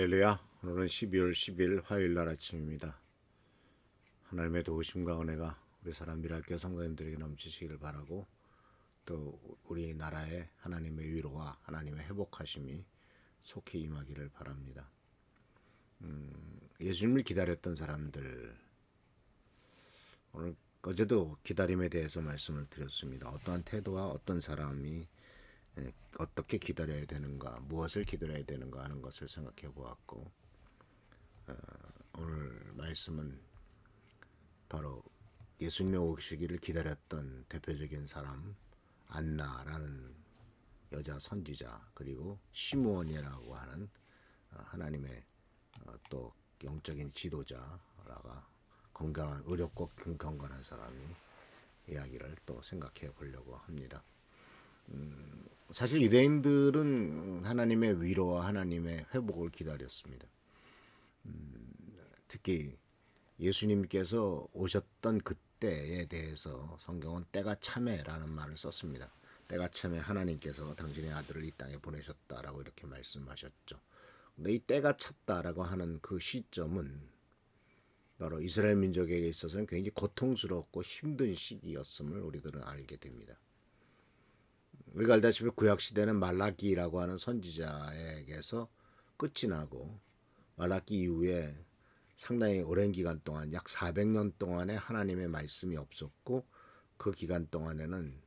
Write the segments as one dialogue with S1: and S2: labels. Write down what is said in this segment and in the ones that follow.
S1: 할렐루야. 오늘은 12월 10일 화요일 날 아침입니다. 하나님의 도우심과 은혜가 우리 사람비랄교 성도님들에게 넘치시기를 바라고, 또 우리나라에 하나님의 위로와 하나님의 회복하심이 속히 임하기를 바랍니다. 예수님을 기다렸던 사람들, 오늘 어제도 기다림에 대해서 말씀을 드렸습니다. 어떠한 태도와 어떤 사람이 어떻게 기다려야 되는가, 무엇을 기다려야 되는가 하는 것을 생각해 보았고, 오늘 말씀은 바로 예수님의 오시기를 기다렸던 대표적인 사람 안나라는 여자 선지자, 그리고 시므온이라고 하는 하나님의 또 영적인 지도자라가 건강한 의롭고 경건한 사람이 이야기를 또 생각해 보려고 합니다. 사실 유대인들은 하나님의 위로와 하나님의 회복을 기다렸습니다. 특히 예수님께서 오셨던 그때에 대해서 성경은 때가 참에라는 말을 썼습니다. 때가 참에 하나님께서 당신의 아들을 이 땅에 보내셨다라고 이렇게 말씀하셨죠. 근데 이 때가 찼다라고 하는 그 시점은 바로 이스라엘 민족에게 있어서는 굉장히 고통스럽고 힘든 시기였음을 우리들은 알게 됩니다. 우리가 알다시피 구약시대는 말라기라고 하는 선지자에게서 끝이 나고, 말라기 이후에 상당히 오랜 기간 동안 약 400년 동안의 하나님의 말씀이 없었고, 그 기간 동안에는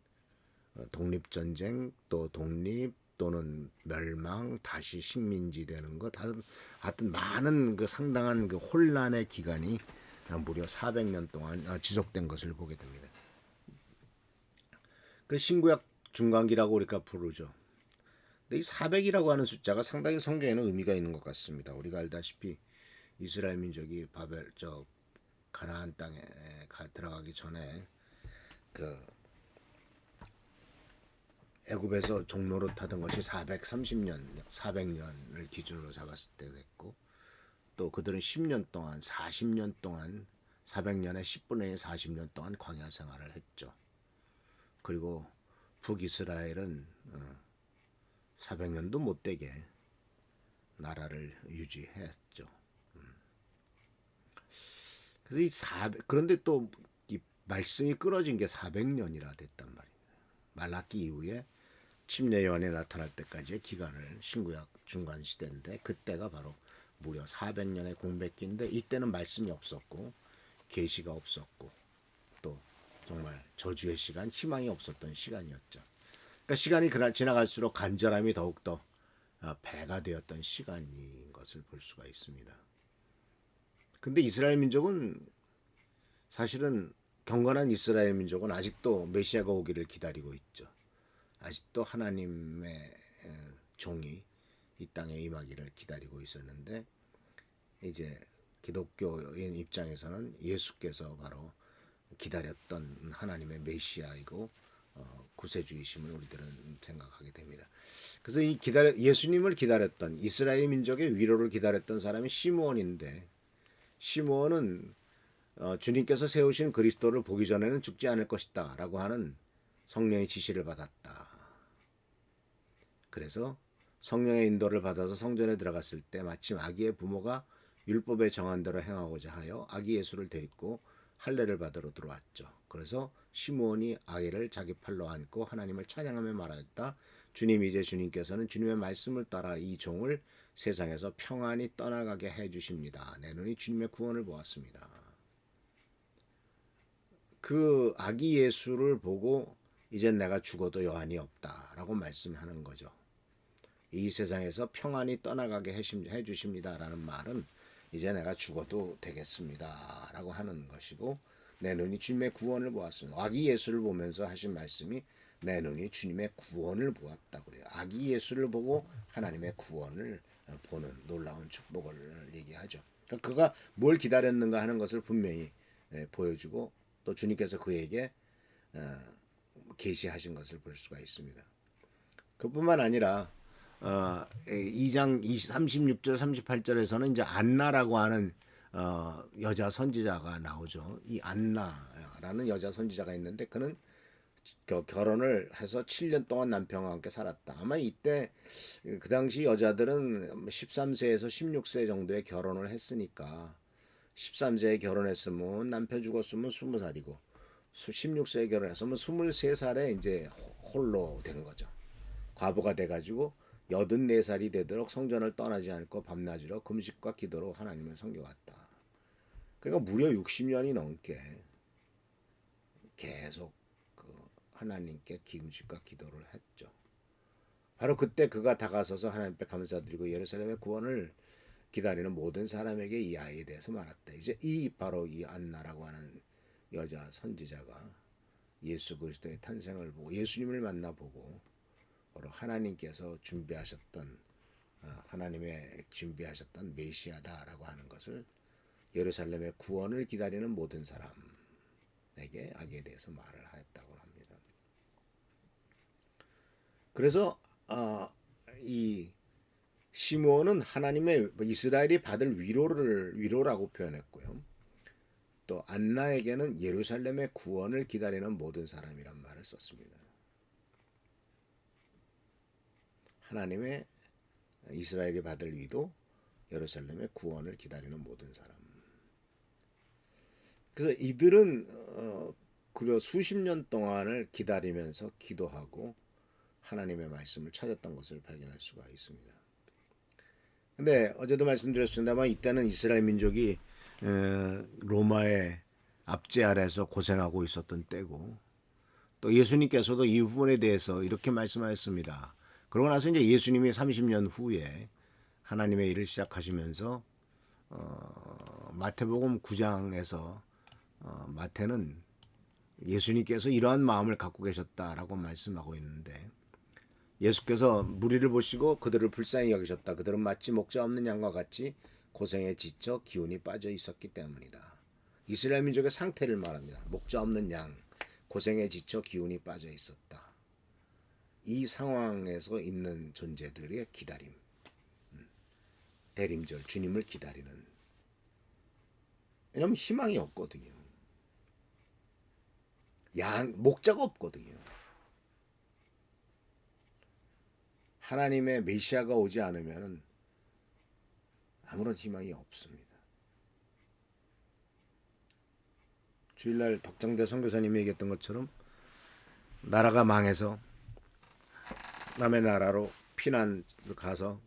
S1: 독립전쟁, 또 독립 또는 멸망, 다시 식민지 되는 것, 하여튼 많은 그 상당한 그 혼란의 기간이 무려 400년 동안 지속된 것을 보게 됩니다. 그 신구약 중간기라고 우리가 부르죠. 근데 이 400이라고 하는 숫자가 상당히 성경에는 의미가 있는 것 같습니다. 우리가 알다시피 이스라엘 민족이 가나안 땅에 들어가기 전에 그 애굽에서 종로로 타던 것이 430년, 400년을 기준으로 잡았을 때 됐고, 또 그들은 10년 동안, 40년 동안, 400년에 10분의 1, 40년 동안 광야 생활을 했죠. 그리고 북이스라엘은 400년도 못되게 나라를 유지했죠. 그래서 그런데 또 이 말씀이 끊어진 게 400년이라 됐단 말입니다. 말라기 이후에 침례 요한이 나타날 때까지의 기간을 신구약 중간 시대인데, 그때가 바로 무려 400년의 공백기인데, 이때는 말씀이 없었고 계시가 없었고 또 정말 저주의 시간, 희망이 없었던 시간이었죠. 그러니까 시간이 지나갈수록 간절함이 더욱더 배가 되었던 시간인 것을 볼 수가 있습니다. 근데 이스라엘 민족은, 사실은 경건한 이스라엘 민족은 아직도 메시아가 오기를 기다리고 있죠. 아직도 하나님의 종이 이 땅에 임하기를 기다리고 있었는데, 이제 기독교인 입장에서는 예수께서 바로 기다렸던 하나님의 메시아이고 구세주이심을 우리들은 생각하게 됩니다. 그래서 예수님을 기다렸던, 이스라엘 민족의 위로를 기다렸던 사람이 시므온인데, 시므온은 주님께서 세우신 그리스도를 보기 전에는 죽지 않을 것이다 라고 하는 성령의 지시를 받았다. 그래서 성령의 인도를 받아서 성전에 들어갔을 때 마침 아기의 부모가 율법에 정한 대로 행하고자 하여 아기 예수를 데리고 할례를 받으러 들어왔죠. 그래서 시므온이 아기를 자기 팔로 안고 하나님을 찬양하며 말하였다. 주님, 이제 주님께서는 주님의 말씀을 따라 이 종을 세상에서 평안히 떠나가게 해주십니다. 내 눈이 주님의 구원을 보았습니다. 그 아기 예수를 보고 이제 내가 죽어도 여한이 없다라고 말씀하는 거죠. 이 세상에서 평안히 떠나가게 해주십니다라는 말은 이제 내가 죽어도 되겠습니다라고 하는 것이고, 내 눈이 주님의 구원을 보았습니다. 아기 예수를 보면서 하신 말씀이 내 눈이 주님의 구원을 보았다고 그래요. 아기 예수를 보고 하나님의 구원을 보는 놀라운 축복을 얘기하죠. 그러니까 그가 뭘 기다렸는가 하는 것을 분명히 보여주고, 또 주님께서 그에게 계시하신 것을 볼 수가 있습니다. 그뿐만 아니라 2장 36절 38절에서는 이제 안나라고 하는 여자 선지자가 나오죠. 이 안나라는 여자 선지자가 있는데, 그는 결혼을 해서 7년 동안 남편과 함께 살았다. 아마 이때 그 당시 여자들은 13세에서 16세 정도에 결혼을 했으니까 13세에 결혼했으면 남편 죽었으면 20살이고 16세에 결혼했으면 23살에 이제 홀로 된 거죠. 과부가 돼가지고 84살이 되도록 성전을 떠나지 않고 밤낮으로 금식과 기도로 하나님을 섬겨왔다. 그러니까 무려 60년이 넘게 계속 그 하나님께 금식과 기도를 했죠. 바로 그때 그가 다가서서 하나님께 감사드리고 예루살렘의 구원을 기다리는 모든 사람에게 이 아이에 대해서 말했다. 이제 바로 이 안나라고 하는 여자 선지자가 예수 그리스도의 탄생을 보고 예수님을 만나보고 바로 하나님께서 준비하셨던 하나님의 준비하셨던 메시아다라고 하는 것을 예루살렘의 구원을 기다리는 모든 사람에게 아기에 대해서 말을 하였다고 합니다. 그래서 이 시므온은 하나님의 이스라엘이 받을 위로라고 표현했고요. 또 안나에게는 예루살렘의 구원을 기다리는 모든 사람이란 말을 썼습니다. 하나님의 이스라엘이 받을 위도, 예루살렘의 구원을 기다리는 모든 사람. 그래서 이들은 그려 수십 년 동안을 기다리면서 기도하고 하나님의 말씀을 찾았던 것을 발견할 수가 있습니다. 근데 어제도 말씀드렸습니다만 이때는 이스라엘 민족이 로마의 압제 아래서 고생하고 있었던 때고 또 예수님께서도 이 부분에 대해서 이렇게 말씀하셨습니다. 그러고 나서 이제 예수님이 30년 후에 하나님의 일을 시작하시면서 마태복음 9장에서 마태는 예수님께서 이러한 마음을 갖고 계셨다라고 말씀하고 있는데 예수께서 무리를 보시고 그들을 불쌍히 여기셨다. 그들은 마치 목자 없는 양과 같이 고생에 지쳐 기운이 빠져 있었기 때문이다. 이스라엘 민족의 상태를 말합니다. 목자 없는 양, 고생에 지쳐 기운이 빠져 있었다. 이 상황에서 있는 존재들의 기다림, 대림절, 주님을 기다리는. 왜냐하면 희망이 없거든요. 목자가 없거든요. 하나님의 메시아가 오지 않으면 아무런 희망이 없습니다. 주일날 박정대 선교사님이 얘기했던 것처럼 나라가 망해서 남의 나라로 피난을 가서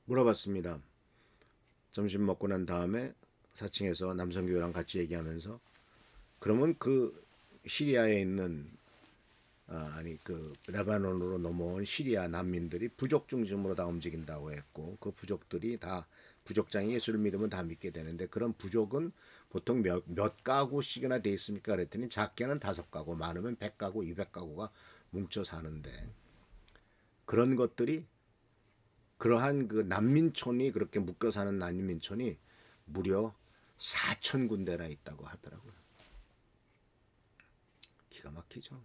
S1: 물어봤습니다. 점심 먹고 난 다음에 4층에서 남성교회랑 같이 얘기하면서 그러면 그 시리아에 있는 그 레바논으로 넘어온 시리아 난민들이 부족 중심으로 다 움직인다고 했고 그 부족들이 다 부족장이 예수를 믿으면 다 믿게 되는데 그런 부족은 보통 몇 가구씩이나 돼 있습니까? 그랬더니 작게는 5가구, 많으면 100가구, 200가구가 뭉쳐 사는데 그런 것들이 그러한 그 난민촌이 그렇게 묶여 사는 난민촌이 무려 4,000군데나 있다고 하더라고요. 기가 막히죠.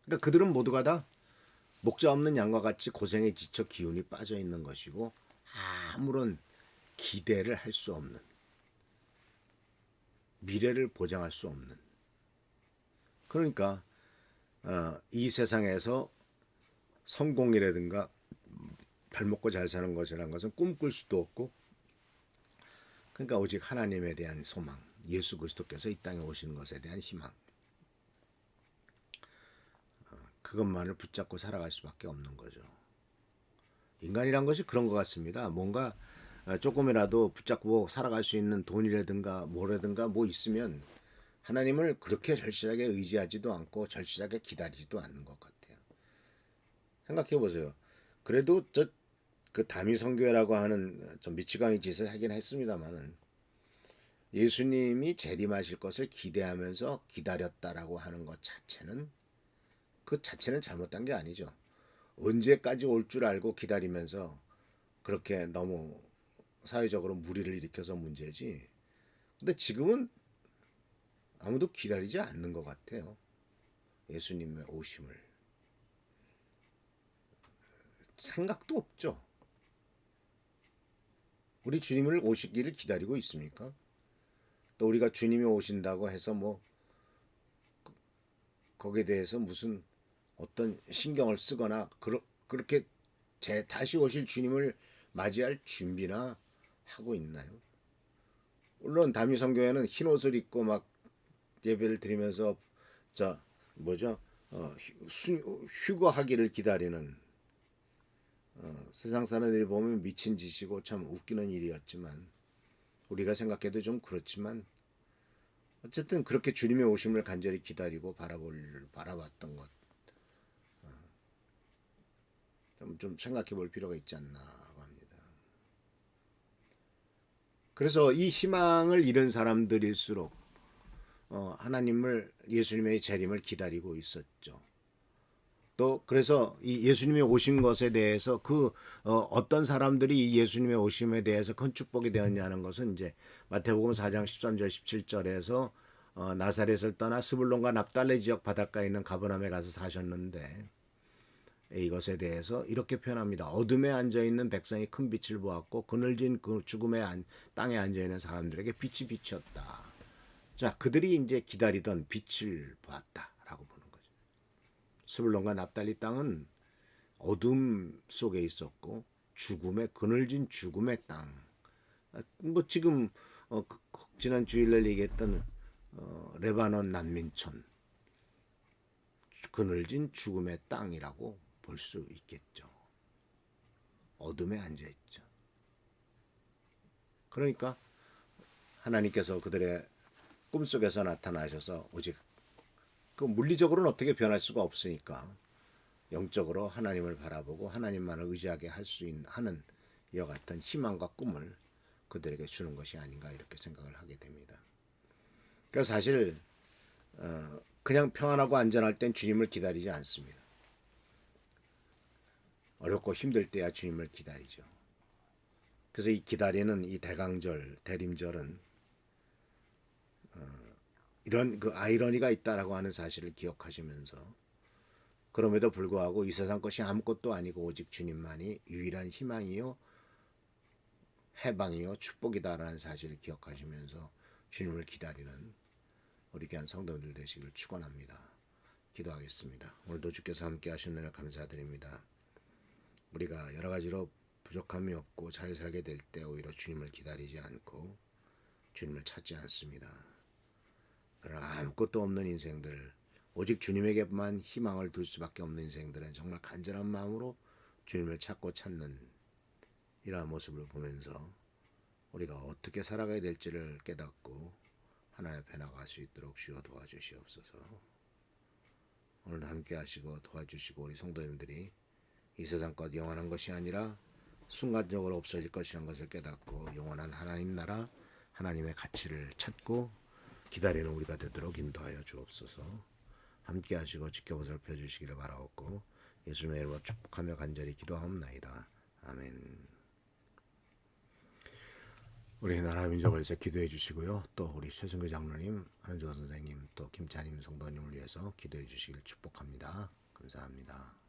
S1: 그러니까 그들은 모두가 다 목자 없는 양과 같이 고생에 지쳐 기운이 빠져 있는 것이고 아무런 기대를 할 수 없는 미래를 보장할 수 없는 그러니까 이 세상에서 성공이라든가 잘 먹고 잘 사는 것이라는 것은 꿈꿀 수도 없고 그러니까 오직 하나님에 대한 소망 예수 그리스도께서 이 땅에 오시는 것에 대한 희망 그것만을 붙잡고 살아갈 수밖에 없는 거죠. 인간이란 것이 그런 것 같습니다. 뭔가 조금이라도 붙잡고 살아갈 수 있는 돈이라든가 뭐라든가 뭐 있으면 하나님을 그렇게 절실하게 의지하지도 않고 절실하게 기다리지도 않는 것 같아요. 생각해 보세요. 그래도 그 다미 선교회라고 하는 좀 미치광이 짓을 하긴 했습니다만은 예수님이 재림하실 것을 기대하면서 기다렸다라고 하는 것 자체는 그 자체는 잘못된 게 아니죠. 언제까지 올 줄 알고 기다리면서 그렇게 너무 사회적으로 무리를 일으켜서 문제지. 근데 지금은 아무도 기다리지 않는 것 같아요. 예수님의 오심을. 생각도 없죠. 우리 주님을 오시기를 기다리고 있습니까? 또 우리가 주님이 오신다고 해서 뭐 거기에 대해서 무슨 어떤 신경을 쓰거나 그렇게 다시 오실 주님을 맞이할 준비나 하고 있나요? 물론 다미성교회는 흰 옷을 입고 막 예배를 드리면서 자 뭐죠? 휴거하기를 기다리는 세상 사람들이 보면 미친 짓이고 참 웃기는 일이었지만 우리가 생각해도 좀 그렇지만 어쨌든 그렇게 주님의 오심을 간절히 기다리고 바라봤던 것 좀 생각해 볼 필요가 있지 않나 합니다. 그래서 이 희망을 잃은 사람들일수록 하나님을 예수님의 재림을 기다리고 있었죠. 또 그래서 이 예수님이 오신 것에 대해서 어떤 사람들이 이 예수님의 오심에 대해서 큰 축복이 되었냐는 것은 이제 마태복음 4장 13절 17절에서 나사렛을 떠나 스불론과 납달레 지역 바닷가에 있는 가버나움에 가서 사셨는데 이것에 대해서 이렇게 표현합니다. 어둠에 앉아 있는 백성이 큰 빛을 보았고 그늘진 그 죽음의 땅에 앉아 있는 사람들에게 빛이 비쳤다. 자, 그들이 이제 기다리던 빛을 보았다라고 보는 거죠. 스불론과 납달리 땅은 어둠 속에 있었고 그늘진 죽음의 땅. 뭐 지금 지난 주일날 얘기했던 레바논 난민촌 그늘진 죽음의 땅이라고 볼 수 있겠죠. 어둠에 앉아 있죠. 그러니까 하나님께서 그들의 꿈속에서 나타나셔서 오직 그 물리적으로는 어떻게 변할 수가 없으니까 영적으로 하나님을 바라보고 하나님만을 의지하게 할 수 하는 이와 같은 희망과 꿈을 그들에게 주는 것이 아닌가 이렇게 생각을 하게 됩니다. 그러니까 사실 그냥 평안하고 안전할 땐 주님을 기다리지 않습니다. 어렵고 힘들 때야 주님을 기다리죠. 그래서 이 기다리는 이 대강절, 대림절은 이런 그 아이러니가 있다라고 하는 사실을 기억하시면서 그럼에도 불구하고 이 세상 것이 아무것도 아니고 오직 주님만이 유일한 희망이요 해방이요 축복이다라는 사실을 기억하시면서 주님을 기다리는 우리 귀한 성도들 되시길 축원합니다. 기도하겠습니다. 오늘도 주께서 함께 하신 은혜를 감사드립니다. 우리가 여러 가지로 부족함이 없고 잘 살게 될 때 오히려 주님을 기다리지 않고 주님을 찾지 않습니다. 그러나 아무것도 없는 인생들, 오직 주님에게만 희망을 둘 수밖에 없는 인생들은 정말 간절한 마음으로 주님을 찾는 이러한 모습을 보면서 우리가 어떻게 살아가야 될지를 깨닫고 하나님 앞에 나갈 수 있도록 주여 도와주시옵소서. 오늘 함께 하시고 도와주시고 우리 성도님들이 이 세상 것 영원한 것이 아니라 순간적으로 없어질 것이라는 것을 깨닫고 영원한 하나님 나라 하나님의 가치를 찾고 기다리는 우리가 되도록 인도하여 주옵소서. 함께 하시고 지켜보살펴 주시기를 바라옵고 예수님의 이름으로 축복하며 간절히 기도하옵나이다. 아멘. 우리 나라 민족을 이제 기도해 주시고요. 또 우리 최승규 장로님, 한주호 선생님, 또 김찬임 성도님을 위해서 기도해 주시기를 축복합니다. 감사합니다.